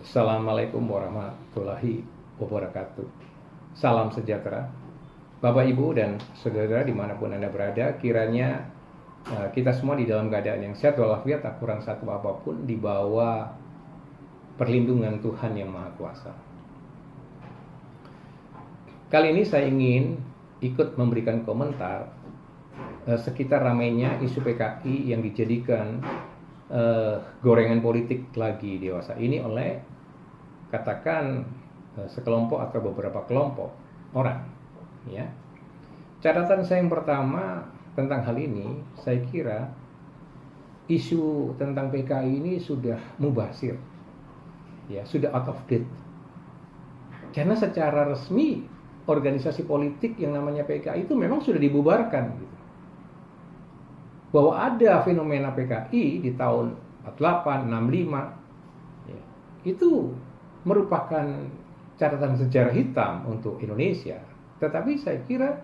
Assalamualaikum warahmatullahi wabarakatuh. Salam sejahtera, Bapak, Ibu, dan saudara dimanapun Anda berada. Kiranya kita semua di dalam keadaan yang sehat walafiat, tak kurang satu apapun, di bawah perlindungan Tuhan yang Maha Kuasa. Kali ini saya ingin ikut memberikan komentar sekitar ramainya isu PKI yang dijadikan gorengan politik lagi dewasa ini oleh katakan sekelompok atau beberapa kelompok orang, ya. Catatan saya yang pertama tentang hal ini, saya kira isu tentang PKI ini sudah mubazir, ya, sudah out of date. Karena secara resmi organisasi politik yang namanya PKI itu memang sudah dibubarkan, gitu. Bahwa ada fenomena PKI di tahun 48, 65, ya, itu merupakan catatan sejarah hitam untuk Indonesia. Tetapi saya kira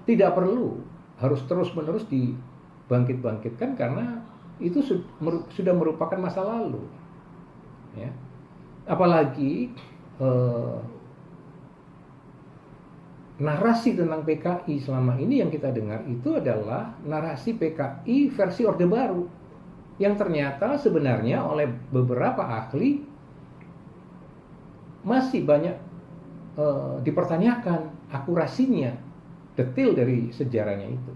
tidak perlu harus terus-menerus dibangkit-bangkitkan karena itu sudah merupakan masa lalu, ya. Apalagi narasi tentang PKI selama ini yang kita dengar itu adalah narasi PKI versi Orde Baru, yang ternyata sebenarnya oleh beberapa ahli masih banyak dipertanyakan akurasinya, detail dari sejarahnya itu.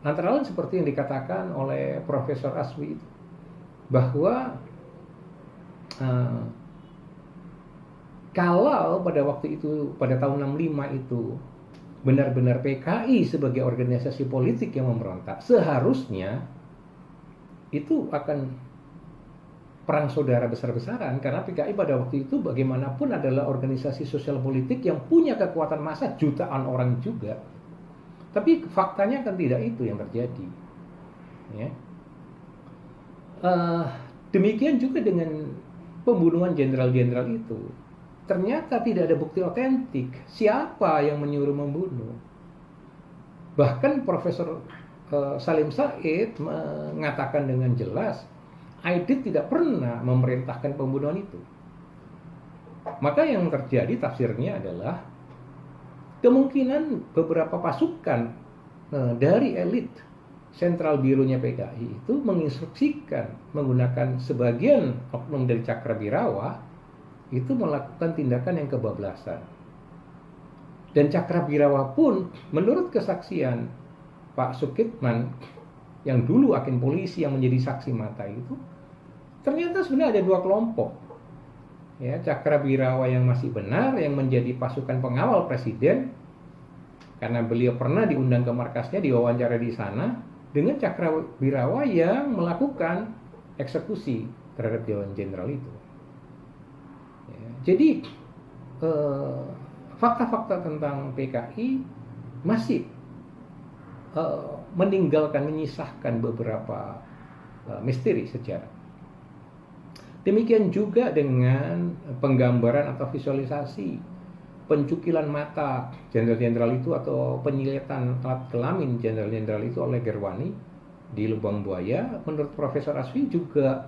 Antara lain seperti yang dikatakan oleh Profesor Aswi itu, bahwa kalau pada waktu itu, pada tahun 65 itu benar-benar PKI sebagai organisasi politik yang memberontak, seharusnya itu akan perang saudara besar-besaran, karena PKI pada waktu itu bagaimanapun adalah organisasi sosial politik yang punya kekuatan massa jutaan orang juga. Tapi faktanya kan tidak itu yang terjadi, ya. Demikian juga dengan pembunuhan jenderal-jenderal itu. Ternyata tidak ada bukti otentik siapa yang menyuruh membunuh. Bahkan Profesor Salim Said mengatakan dengan jelas, Aidit tidak pernah memerintahkan pembunuhan itu. Maka yang terjadi tafsirnya adalah kemungkinan beberapa pasukan dari elit sentral bironya PKI itu menginstruksikan menggunakan sebagian oknum dari Cakrabirawa itu melakukan tindakan yang kebablasan. Dan Cakrabirawa pun menurut kesaksian Pak Sukitman yang dulu agen polisi yang menjadi saksi mata itu, ternyata sebenarnya ada dua kelompok, ya. Cakrabirawa yang masih benar, yang menjadi pasukan pengawal presiden karena beliau pernah diundang ke markasnya, diwawancara di sana, dengan Cakrabirawa yang melakukan eksekusi terhadap Dewan Jenderal itu, ya. Jadi fakta-fakta tentang PKI masih menyisahkan beberapa misteri sejarah. Demikian juga dengan penggambaran atau visualisasi pencukilan mata jenderal-jenderal itu atau penyilitan alat kelamin jenderal-jenderal itu oleh Gerwani di Lubang Buaya. Menurut Profesor Asfi juga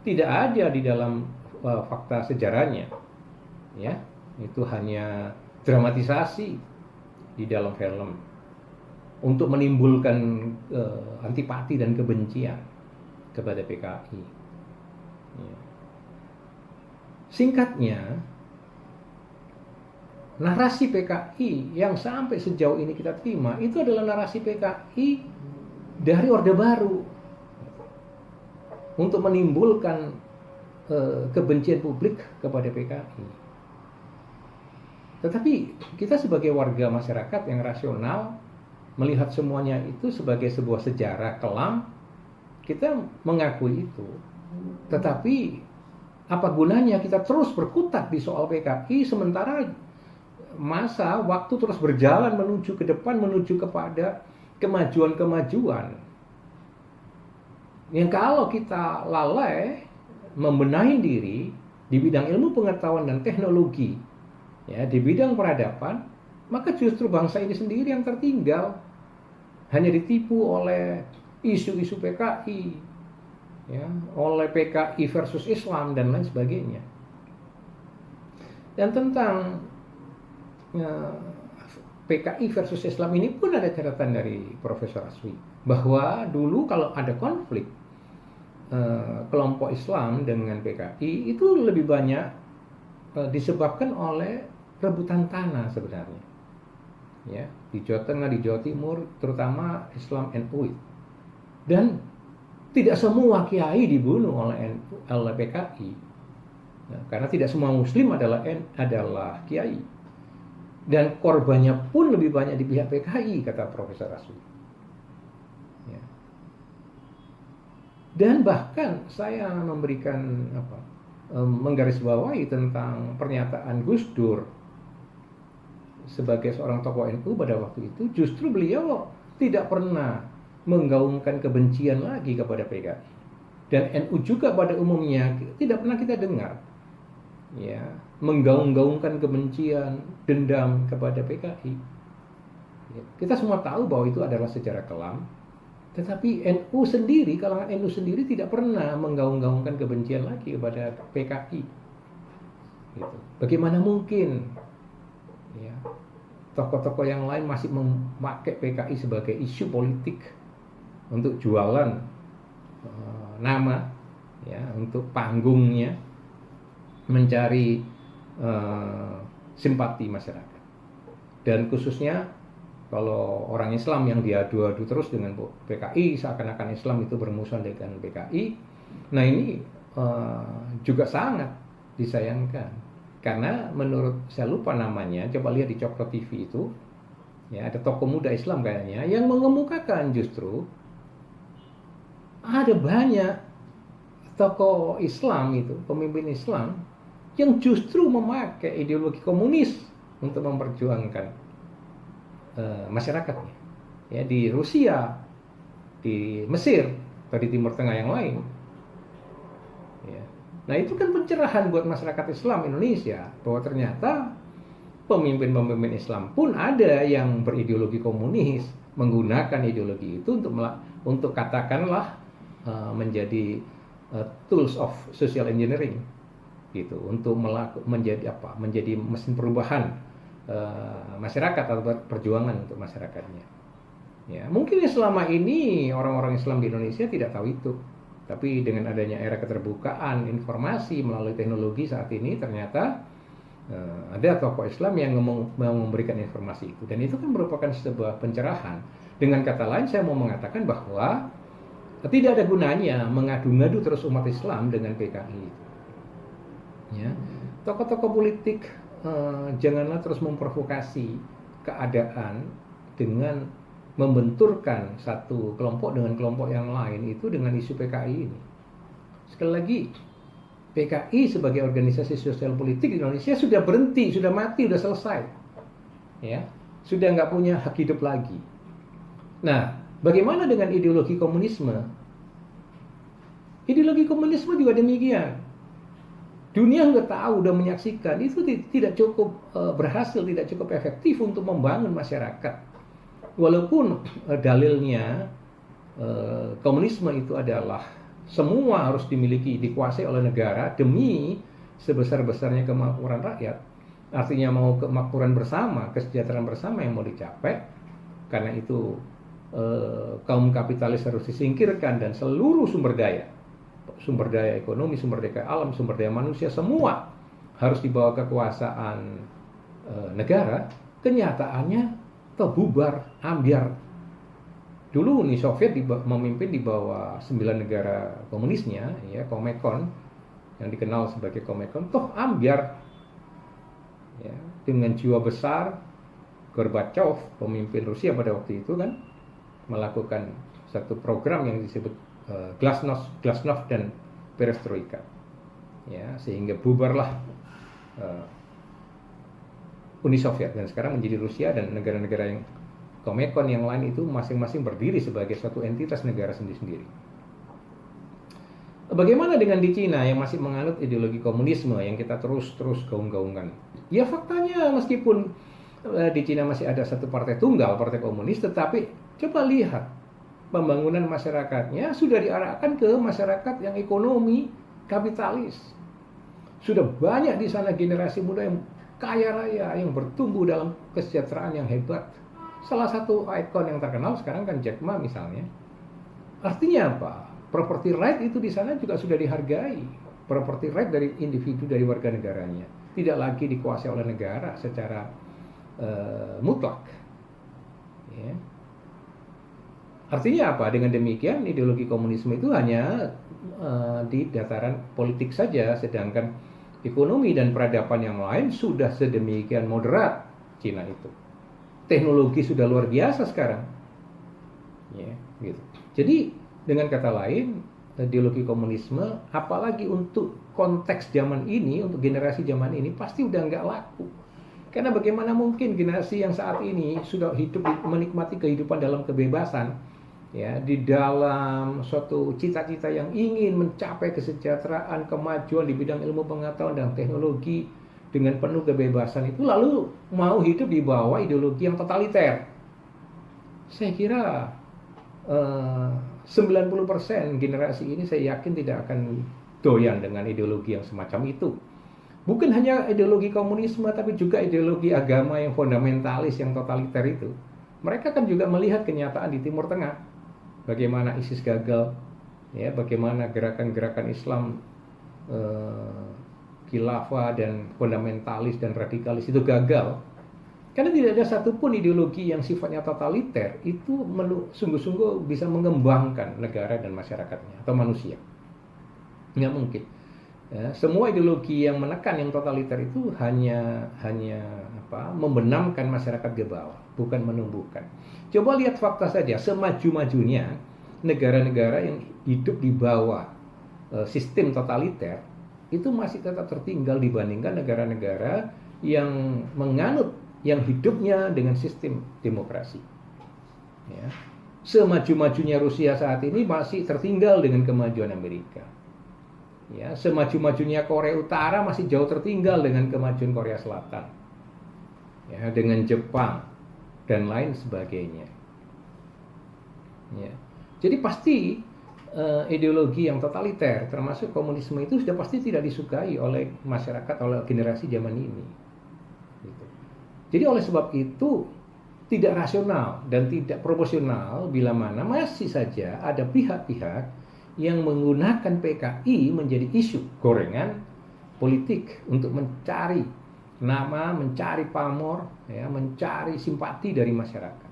tidak ada di dalam fakta sejarahnya, ya. Itu hanya dramatisasi di dalam film untuk menimbulkan antipati dan kebencian kepada PKI. Ya. Singkatnya, narasi PKI yang sampai sejauh ini kita terima itu adalah narasi PKI dari Orde Baru untuk menimbulkan kebencian publik kepada PKI. Tetapi kita sebagai warga masyarakat yang rasional melihat semuanya itu sebagai sebuah sejarah kelam, kita mengakui itu. Tetapi apa gunanya kita terus berkutat di soal PKI sementara masa waktu terus berjalan menuju ke depan, menuju kepada kemajuan-kemajuan yang kalau kita lalai membenahi diri di bidang ilmu pengetahuan dan teknologi, ya, di bidang peradaban, maka justru bangsa ini sendiri yang tertinggal, hanya ditipu oleh isu-isu PKI, ya, oleh PKI versus Islam dan lain sebagainya. Dan tentang PKI versus Islam ini pun ada catatan dari Profesor Aswi bahwa dulu kalau ada konflik kelompok Islam dengan PKI itu lebih banyak disebabkan oleh rebutan tanah sebenarnya, ya, di Jawa Tengah, di Jawa Timur, terutama Islam NU. Dan tidak semua kiai dibunuh oleh PKI, ya, karena tidak semua Muslim adalah kiai. Dan korbannya pun lebih banyak di pihak PKI, kata Profesor Aswi. Ya. Dan bahkan saya memberikan menggarisbawahi tentang pernyataan Gus Dur sebagai seorang tokoh NU pada waktu itu, justru beliau tidak pernah menggaungkan kebencian lagi kepada PKI. Dan NU juga pada umumnya tidak pernah kita dengar, ya, menggaung-gaungkan kebencian, dendam kepada PKI. Ya, kita semua tahu bahwa itu adalah sejarah kelam, tetapi NU sendiri, kalangan NU sendiri tidak pernah menggaung-gaungkan kebencian lagi kepada PKI. Gitu. Bagaimana mungkin, ya, tokoh-tokoh yang lain masih memakai PKI sebagai isu politik untuk jualan nama, ya, untuk panggungnya, mencari simpati masyarakat. Dan khususnya kalau orang Islam yang diadu-adu terus dengan PKI, seakan-akan Islam itu bermusuhan dengan PKI. Nah ini juga sangat disayangkan, karena menurut, saya lupa namanya, coba lihat di Cokro TV itu, ya, ada tokoh muda Islam kayaknya yang mengemukakan justru ada banyak tokoh Islam itu, pemimpin Islam yang justru memakai ideologi komunis untuk memperjuangkan masyarakatnya, ya, di Rusia, di Mesir, atau di Timur Tengah yang lain, ya. Nah itu kan pencerahan buat masyarakat Islam Indonesia, bahwa ternyata pemimpin-pemimpin Islam pun ada yang berideologi komunis, menggunakan ideologi itu untuk katakanlah menjadi tools of social engineering, gitu, untuk menjadi mesin perubahan masyarakat atau perjuangan untuk masyarakatnya. Ya, mungkin selama ini orang-orang Islam di Indonesia tidak tahu itu, tapi dengan adanya era keterbukaan informasi melalui teknologi saat ini, ternyata ada tokoh Islam yang mau memberikan informasi itu, dan itu kan merupakan sebuah pencerahan. Dengan kata lain, saya mau mengatakan bahwa tidak ada gunanya mengadu-ngadu terus umat Islam dengan PKI. Ya, tokoh-tokoh politik janganlah terus memprovokasi keadaan dengan membenturkan satu kelompok dengan kelompok yang lain itu dengan isu PKI ini. Sekali lagi, PKI sebagai organisasi sosial politik di Indonesia sudah berhenti, sudah mati, sudah selesai, ya, sudah nggak punya hak hidup lagi. Nah, bagaimana dengan ideologi komunisme? Ideologi komunisme juga demikian. Dunia sudah tahu, sudah menyaksikan, itu tidak cukup berhasil, tidak cukup efektif untuk membangun masyarakat. Walaupun dalilnya komunisme itu adalah semua harus dikuasai oleh negara demi sebesar-besarnya kemakmuran rakyat. Artinya mau kemakmuran bersama, kesejahteraan bersama yang mau dicapai. Karena itu kaum kapitalis harus disingkirkan dan seluruh sumber daya ekonomi, sumber daya alam, sumber daya manusia, semua harus dibawa kekuasaan negara. Kenyataannya bubar, ambyar. Dulu Uni Soviet memimpin di bawah 9 negara komunisnya, ya, Comecon, yang dikenal sebagai Comecon, ambyar, ya, dengan jiwa besar. Gorbachev, pemimpin Rusia pada waktu itu, kan melakukan satu program yang disebut Glasnost dan Perestroika, ya, sehingga bubarlah Uni Soviet, dan sekarang menjadi Rusia, dan negara-negara yang Comecon yang lain itu masing-masing berdiri sebagai suatu entitas negara sendiri-sendiri. Bagaimana dengan di Cina yang masih menganut ideologi komunisme yang kita terus gaung-gaungkan? Ya, faktanya meskipun di Cina masih ada satu partai tunggal, partai komunis, tetapi coba lihat pembangunan masyarakatnya sudah diarahkan ke masyarakat yang ekonomi kapitalis. Sudah banyak di sana generasi muda yang kaya raya, yang bertumbuh dalam kesejahteraan yang hebat. Salah satu ikon yang terkenal sekarang kan Jack Ma misalnya. Artinya apa? Property right itu di sana juga sudah dihargai. Property right dari individu, dari warga negaranya. Tidak lagi dikuasai oleh negara secara mutlak. Ya. Artinya apa? Dengan demikian ideologi komunisme itu hanya di dataran politik saja, sedangkan ekonomi dan peradaban yang lain sudah sedemikian moderat. Cina itu teknologi sudah luar biasa sekarang, ya, gitu. Jadi dengan kata lain, ideologi komunisme, apalagi untuk konteks zaman ini, untuk generasi zaman ini, pasti udah nggak laku. Karena bagaimana mungkin generasi yang saat ini sudah hidup menikmati kehidupan dalam kebebasan, ya, di dalam suatu cita-cita yang ingin mencapai kesejahteraan, kemajuan di bidang ilmu pengetahuan dan teknologi dengan penuh kebebasan itu, lalu mau hidup di bawah ideologi yang totaliter. Saya kira 90% generasi ini saya yakin tidak akan doyan dengan ideologi yang semacam itu. Bukan hanya ideologi komunisme, tapi juga ideologi agama yang fundamentalis, yang totaliter itu. Mereka kan juga melihat kenyataan di Timur Tengah. Bagaimana ISIS gagal, ya, bagaimana gerakan-gerakan Islam khilafah dan fundamentalis dan radikalis itu gagal. Karena tidak ada satupun ideologi yang sifatnya totaliter itu sungguh-sungguh bisa mengembangkan negara dan masyarakatnya atau manusia. Nggak mungkin. Ya, semua ideologi yang menekan yang totaliter itu hanya membenamkan masyarakat ke bawah, bukan menumbuhkan. Coba lihat fakta saja, semaju-majunya negara-negara yang hidup di bawah sistem totaliter itu masih tetap tertinggal dibandingkan negara-negara yang menganut, yang hidupnya dengan sistem demokrasi. Ya. Semaju-majunya Rusia saat ini masih tertinggal dengan kemajuan Amerika. Ya, semaju-majunya Korea Utara masih jauh tertinggal dengan kemajuan Korea Selatan. Ya, dengan Jepang dan lain sebagainya. Ya. Jadi pasti ideologi yang totaliter, termasuk komunisme itu sudah pasti tidak disukai oleh masyarakat, oleh generasi zaman ini. Gitu. Jadi oleh sebab itu tidak rasional dan tidak proporsional bila mana masih saja ada pihak-pihak yang menggunakan PKI menjadi isu gorengan politik untuk mencari nama, mencari pamor, ya, mencari simpati dari masyarakat.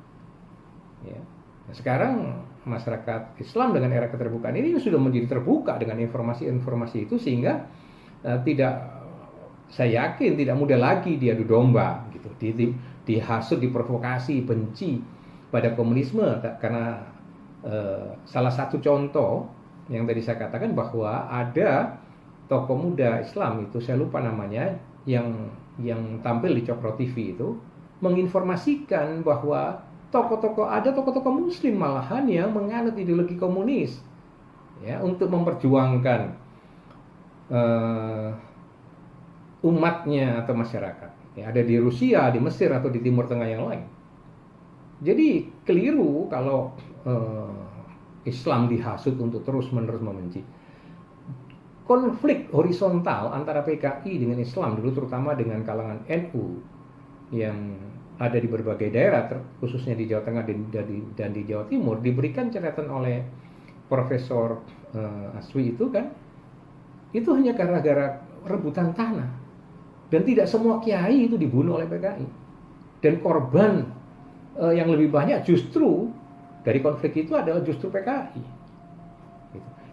Ya. Nah, sekarang masyarakat Islam dengan era keterbukaan ini sudah menjadi terbuka dengan informasi-informasi itu, sehingga saya yakin tidak mudah lagi diadu domba, gitu, dihasut, diprovokasi, benci pada komunisme. Karena salah satu contoh yang tadi saya katakan bahwa ada tokoh muda Islam, itu saya lupa namanya, yang tampil di Cokro TV itu menginformasikan bahwa ada tokoh-tokoh muslim malahan yang menganut ideologi komunis, ya, untuk memperjuangkan umatnya atau masyarakat, ya, ada di Rusia, di Mesir atau di Timur Tengah yang lain. Jadi keliru kalau Islam dihasut untuk terus-menerus membenci. Konflik horizontal antara PKI dengan Islam dulu, terutama dengan kalangan NU yang ada di berbagai daerah, khususnya di Jawa Tengah dan di Jawa Timur, diberikan catatan oleh Profesor Aswi itu kan, itu hanya gara-gara rebutan tanah. Dan tidak semua kiai itu dibunuh oleh PKI. Dan korban yang lebih banyak justru dari konflik itu adalah justru PKI.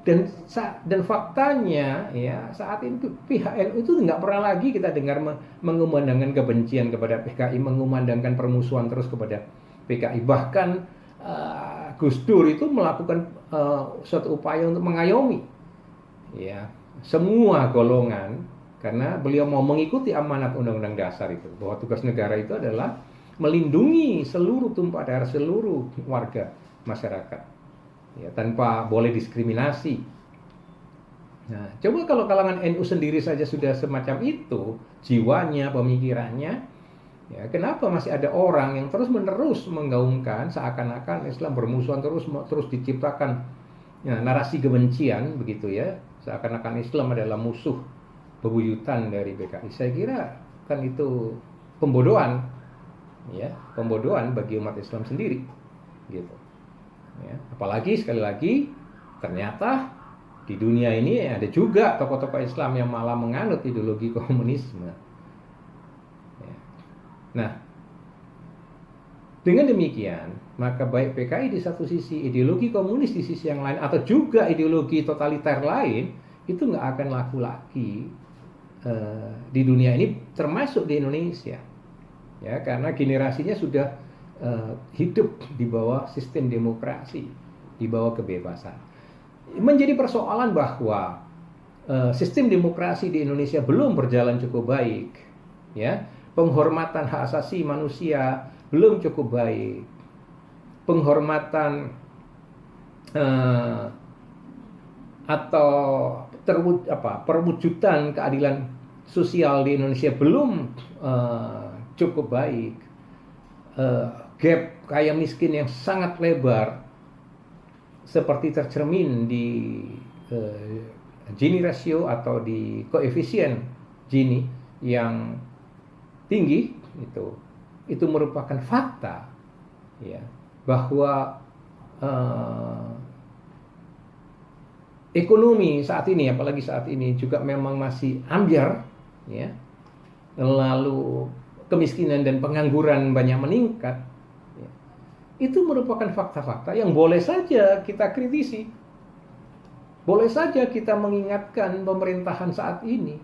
Dan faktanya, ya, saat itu pihak NU itu nggak pernah lagi kita dengar mengumandangkan kebencian kepada PKI, mengumandangkan permusuhan terus kepada PKI. Bahkan Gus Dur itu melakukan suatu upaya untuk mengayomi, ya, semua golongan, karena beliau mau mengikuti amanat Undang-Undang Dasar itu, bahwa tugas negara itu adalah melindungi seluruh tumpah darah seluruh warga masyarakat, ya, tanpa boleh diskriminasi. Nah, coba kalau kalangan NU sendiri saja sudah semacam itu jiwanya, pemikirannya, Ya, kenapa masih ada orang yang terus-menerus menggaungkan seakan-akan Islam bermusuhan, terus diciptakan ya, narasi kebencian begitu ya, seakan-akan Islam adalah musuh bebuyutan dari PKI. Saya kira kan itu pembodohan, ya, pembodohan bagi umat Islam sendiri, gitu. Ya, apalagi sekali lagi ternyata di dunia ini ada juga tokoh-tokoh Islam yang malah menganut ideologi komunisme. Ya. Nah, dengan demikian, maka baik PKI di satu sisi, ideologi komunis di sisi yang lain, atau juga ideologi totaliter lain, itu nggak akan laku lagi di dunia ini, termasuk di Indonesia. Ya, karena generasinya sudah hidup di bawah sistem demokrasi, di bawah kebebasan. Menjadi persoalan bahwa sistem demokrasi di Indonesia belum berjalan cukup baik, ya, penghormatan hak asasi manusia belum cukup baik, penghormatan atau perwujudan keadilan sosial di Indonesia belum cukup baik, gap kaya miskin yang sangat lebar seperti tercermin di Gini ratio atau di koefisien Gini yang tinggi, itu merupakan fakta, ya, bahwa ekonomi saat ini, apalagi saat ini juga memang masih ambyar, ya, lalu kemiskinan dan pengangguran banyak meningkat, ya. Itu merupakan fakta-fakta yang boleh saja kita kritisi, boleh saja kita mengingatkan pemerintahan saat ini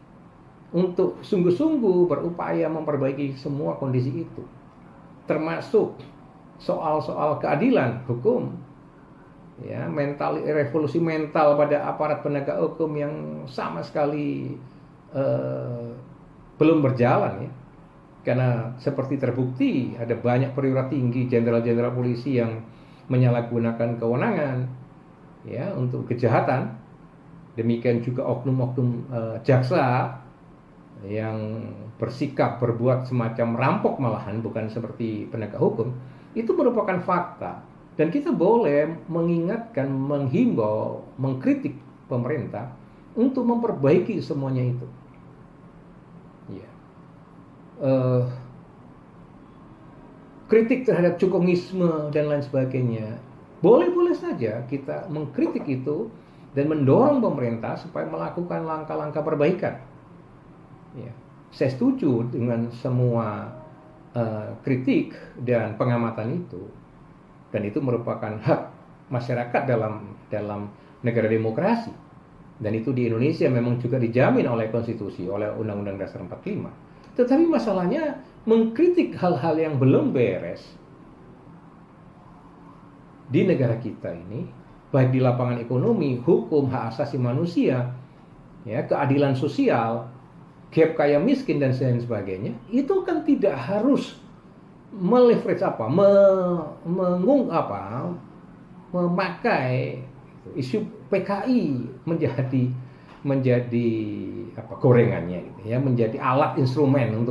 untuk sungguh-sungguh berupaya memperbaiki semua kondisi itu, termasuk soal-soal keadilan hukum, ya, revolusi mental pada aparat penegak hukum yang sama sekali belum berjalan, ya, karena seperti terbukti ada banyak perwira tinggi, jenderal-jenderal polisi yang menyalahgunakan kewenangan, ya, untuk kejahatan. Demikian juga oknum-oknum jaksa yang bersikap berbuat semacam rampok malahan, bukan seperti penegak hukum. Itu merupakan fakta, dan kita boleh mengingatkan, menghimbau, mengkritik pemerintah untuk memperbaiki semuanya itu, ya. Kritik terhadap cokonisme dan lain sebagainya, boleh-boleh saja kita mengkritik itu dan mendorong pemerintah supaya melakukan langkah-langkah perbaikan. Ya, saya setuju dengan semua kritik dan pengamatan itu, dan itu merupakan hak masyarakat dalam negara demokrasi, dan itu di Indonesia memang juga dijamin oleh konstitusi, oleh Undang-Undang Dasar 45. Tetapi masalahnya mengkritik hal-hal yang belum beres di negara kita ini, baik di lapangan ekonomi, hukum, hak asasi manusia, ya, keadilan sosial, gap kaya miskin dan sebagainya, itu kan tidak harus meleverage memakai isu PKI menjadi gorengannya, gitu, ya, menjadi alat instrumen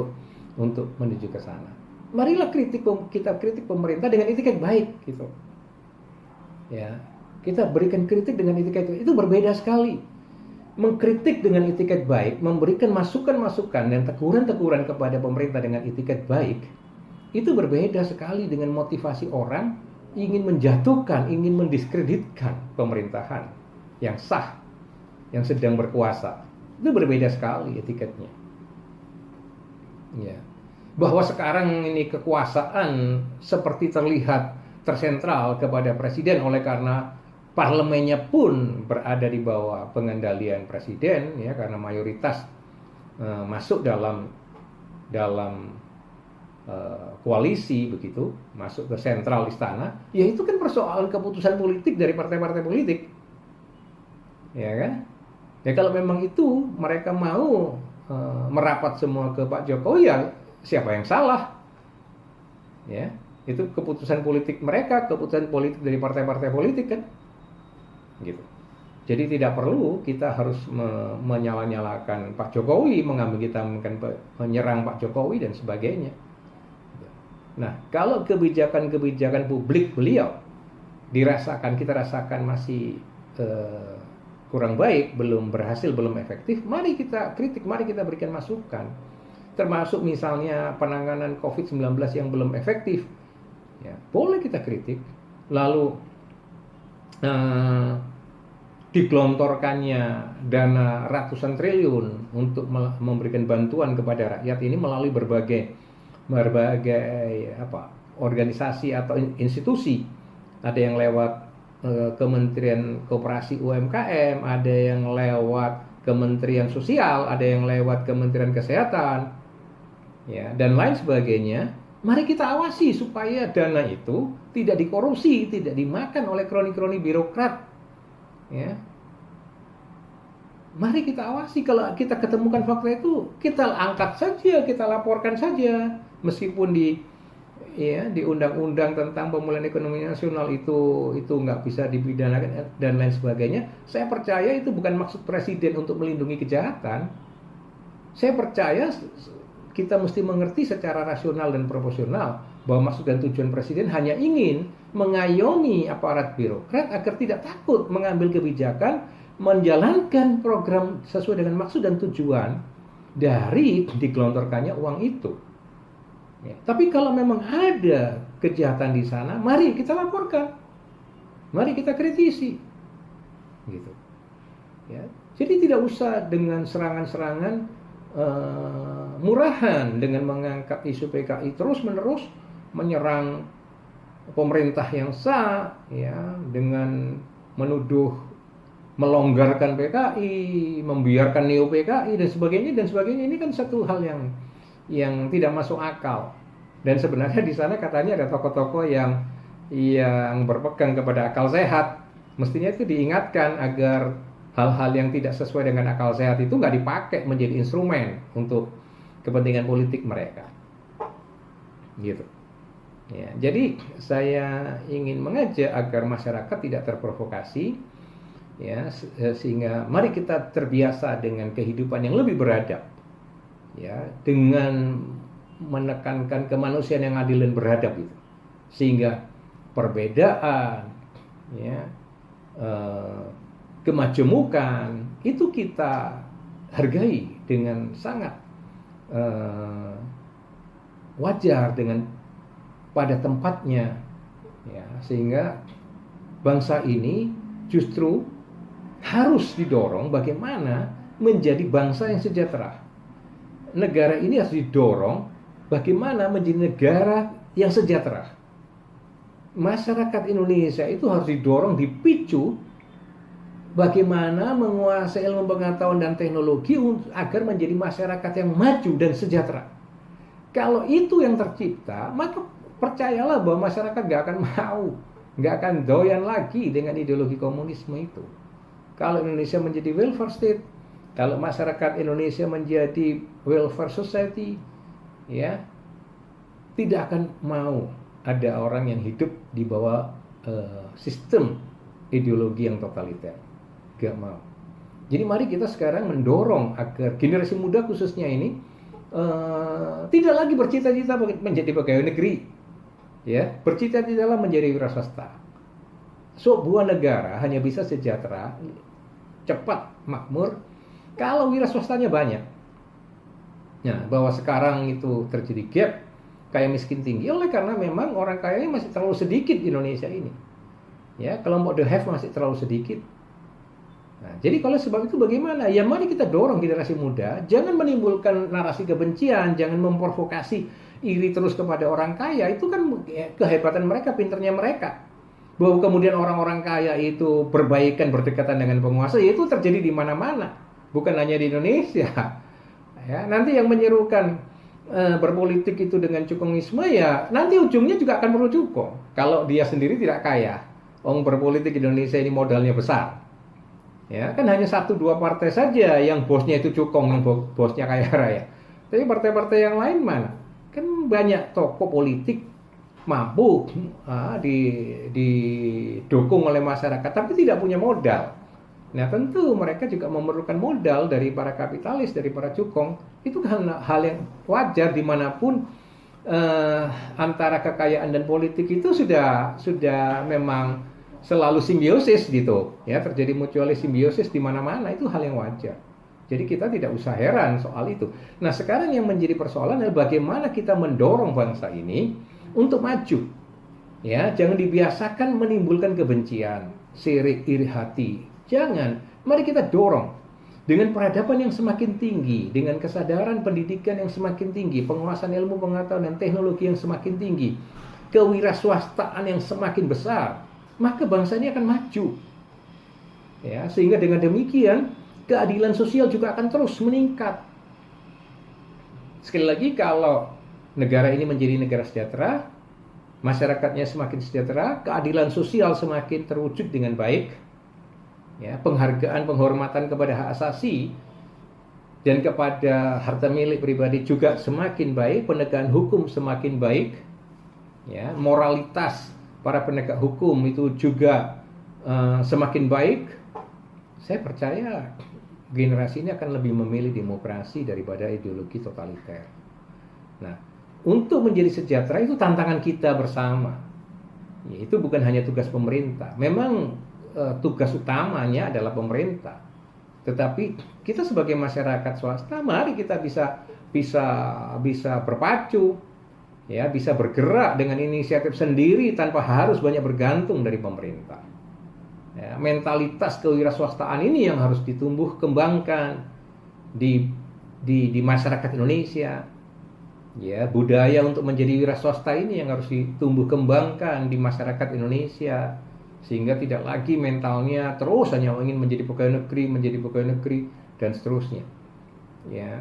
untuk menuju ke sana. Marilah kita kritik pemerintah dengan etiket baik, gitu, ya, kita berikan kritik dengan etiket itu berbeda sekali. Mengkritik dengan etiket baik, memberikan masukan-masukan dan teguran-teguran kepada pemerintah dengan etiket baik, itu berbeda sekali dengan motivasi orang ingin menjatuhkan, ingin mendiskreditkan pemerintahan yang sah, yang sedang berkuasa. Itu berbeda sekali etiketnya, ya. Bahwa sekarang ini kekuasaan seperti terlihat tersentral kepada presiden oleh karena parlemennya pun berada di bawah pengendalian presiden, ya, karena mayoritas masuk dalam koalisi begitu, masuk ke sentral istana, ya itu kan persoalan keputusan politik dari partai-partai politik, ya kan? Ya kalau memang itu mereka mau merapat semua ke Pak Jokowi, ya siapa yang salah? Ya, itu keputusan politik mereka, keputusan politik dari partai-partai politik kan, gitu. Jadi tidak perlu kita harus menyala-nyalakan Pak Jokowi, menyerang Pak Jokowi dan sebagainya. Nah, kalau kebijakan-kebijakan publik beliau kita rasakan masih kurang baik, belum berhasil, belum efektif, mari kita kritik, mari kita berikan masukan. Termasuk misalnya penanganan COVID-19 yang belum efektif, ya, boleh kita kritik. Lalu digelontorkannya dana ratusan triliun untuk memberikan bantuan kepada rakyat ini melalui berbagai organisasi atau institusi. Ada yang lewat Kementerian Koperasi UMKM, ada yang lewat Kementerian Sosial, ada yang lewat Kementerian Kesehatan, ya, dan lain sebagainya. Mari kita awasi supaya dana itu tidak dikorupsi, tidak dimakan oleh kroni-kroni birokrat, ya. Mari kita awasi. Kalau kita ketemukan fakta itu, kita angkat saja, kita laporkan saja, meskipun di undang-undang tentang pemulihan ekonomi nasional itu nggak bisa dipidanakan dan lain sebagainya. Saya percaya itu bukan maksud presiden untuk melindungi kejahatan. Saya percaya kita mesti mengerti secara rasional dan proporsional bahwa maksud dan tujuan presiden hanya ingin mengayomi aparat birokrat agar tidak takut mengambil kebijakan, menjalankan program sesuai dengan maksud dan tujuan dari digelontorkannya uang itu. Ya, tapi kalau memang ada kejahatan di sana, mari kita laporkan, mari kita kritisi, gitu. Ya, jadi tidak usah dengan serangan-serangan murahan dengan mengangkat isu PKI terus-menerus menyerang pemerintah yang sah, ya, dengan menuduh melonggarkan PKI, membiarkan neo PKI dan sebagainya dan sebagainya. Ini kan satu hal yang tidak masuk akal. Dan sebenarnya di sana katanya ada tokoh-tokoh yang berpegang kepada akal sehat. Mestinya itu diingatkan agar hal-hal yang tidak sesuai dengan akal sehat itu nggak dipakai menjadi instrumen untuk kepentingan politik mereka. Gitu. Ya, jadi saya ingin mengajak agar masyarakat tidak terprovokasi, ya, sehingga mari kita terbiasa dengan kehidupan yang lebih beradab. Ya, dengan menekankan kemanusiaan yang adil dan beradab itu, sehingga perbedaan, ya, kemajemukan itu kita hargai dengan sangat wajar, dengan pada tempatnya, ya, sehingga bangsa ini justru harus didorong bagaimana menjadi bangsa yang sejahtera. Negara ini harus didorong bagaimana menjadi negara yang sejahtera. Masyarakat Indonesia itu harus didorong, dipicu bagaimana menguasai ilmu pengetahuan dan teknologi agar menjadi masyarakat yang maju dan sejahtera. Kalau itu yang tercipta, maka percayalah bahwa masyarakat gak akan doyan lagi dengan ideologi komunisme itu. Kalau Indonesia menjadi welfare state, kalau masyarakat Indonesia menjadi welfare society, ya, tidak akan mau ada orang yang hidup di bawah sistem ideologi yang totaliter. Gak mau. Jadi mari kita sekarang mendorong agar generasi muda khususnya ini tidak lagi bercita-cita menjadi pegawai negeri, ya, bercita-citalah menjadi wira swasta. Sebuah negara hanya bisa sejahtera, cepat, makmur kalau wira swastanya banyak. Nah, bahwa sekarang itu terjadi gap kaya miskin tinggi oleh karena memang orang kayanya masih terlalu sedikit di Indonesia ini. Ya, kelompok the have masih terlalu sedikit. Nah, jadi kalau sebab itu bagaimana? Ya mari kita dorong generasi muda, jangan menimbulkan narasi kebencian, jangan memprovokasi iri terus kepada orang kaya. Itu kan kehebatan mereka, pinternya mereka. Bahwa kemudian orang-orang kaya itu berbaikan, berdekatan dengan penguasa, ya itu terjadi di mana-mana. Bukan hanya di Indonesia. Ya, nanti yang menyerukan berpolitik itu dengan cukomisme, ya nanti ujungnya juga akan perlu cukong. Kalau dia sendiri tidak kaya. Orang berpolitik di Indonesia ini modalnya besar. Ya, kan hanya 1-2 partai saja yang bosnya itu cukong, yang bosnya kaya raya. Tapi partai-partai yang lain mana? Kan banyak tokoh politik mampu didukung oleh masyarakat, tapi tidak punya modal. Nah, tentu mereka juga memerlukan modal dari para kapitalis, dari para cukong. Itu kan hal yang wajar dimanapun antara kekayaan dan politik itu sudah memang selalu simbiosis gitu ya, terjadi mutualisme simbiosis di mana-mana, itu hal yang wajar. Jadi kita tidak usah heran soal itu. Nah, sekarang yang menjadi persoalan adalah bagaimana kita mendorong bangsa ini untuk maju. Ya, jangan dibiasakan menimbulkan kebencian, sirik, iri hati. Jangan. Mari kita dorong dengan peradaban yang semakin tinggi, dengan kesadaran pendidikan yang semakin tinggi, penguasaan ilmu pengetahuan dan teknologi yang semakin tinggi, kewirausahaan yang semakin besar, maka bangsa ini akan maju. Ya, sehingga dengan demikian keadilan sosial juga akan terus meningkat. Sekali lagi, kalau negara ini menjadi negara sejahtera, masyarakatnya semakin sejahtera, keadilan sosial semakin terwujud dengan baik, ya, penghargaan, penghormatan kepada hak asasi dan kepada harta milik pribadi juga semakin baik, penegakan hukum semakin baik, ya, moralitas para penegak hukum itu juga semakin baik. Saya percaya generasi ini akan lebih memilih demokrasi daripada ideologi totaliter. Nah, untuk menjadi sejahtera itu tantangan kita bersama. Ya, itu bukan hanya tugas pemerintah. Memang tugas utamanya adalah pemerintah. Tetapi kita sebagai masyarakat swasta, mari kita bisa berpacu, ya, bisa bergerak dengan inisiatif sendiri tanpa harus banyak bergantung dari pemerintah. Ya, mentalitas kewirausahaan ini yang harus ditumbuh kembangkan di masyarakat Indonesia. Ya, budaya untuk menjadi wira swasta ini yang harus ditumbuh kembangkan di masyarakat Indonesia, sehingga tidak lagi mentalnya terus hanya ingin menjadi pegawai negeri dan seterusnya. Ya.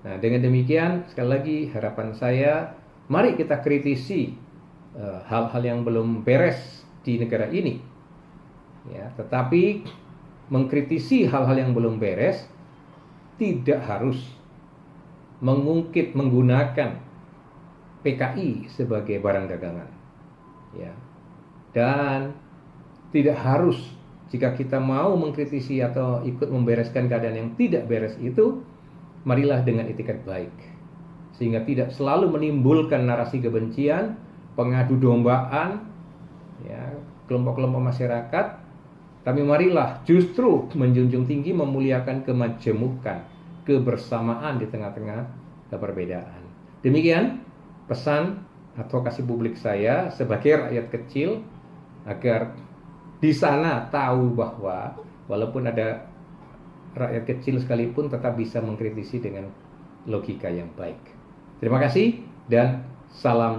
Nah, dengan demikian sekali lagi harapan saya, mari kita kritisi hal-hal yang belum beres di negara ini. Ya, tetapi mengkritisi hal-hal yang belum beres tidak harus menggunakan PKI sebagai barang dagangan. Ya. Dan tidak harus, jika kita mau mengkritisi atau ikut membereskan keadaan yang tidak beres itu, marilah dengan itikat baik, sehingga tidak selalu menimbulkan narasi kebencian, pengadu dombaan, ya, kelompok-kelompok masyarakat. Tapi marilah justru menjunjung tinggi, memuliakan kemajemukan, kebersamaan di tengah-tengah perbedaan. Demikian pesan advokasi publik saya sebagai rakyat kecil, agar di sana tahu bahwa walaupun ada rakyat kecil sekalipun tetap bisa mengkritisi dengan logika yang baik. Terima kasih dan salam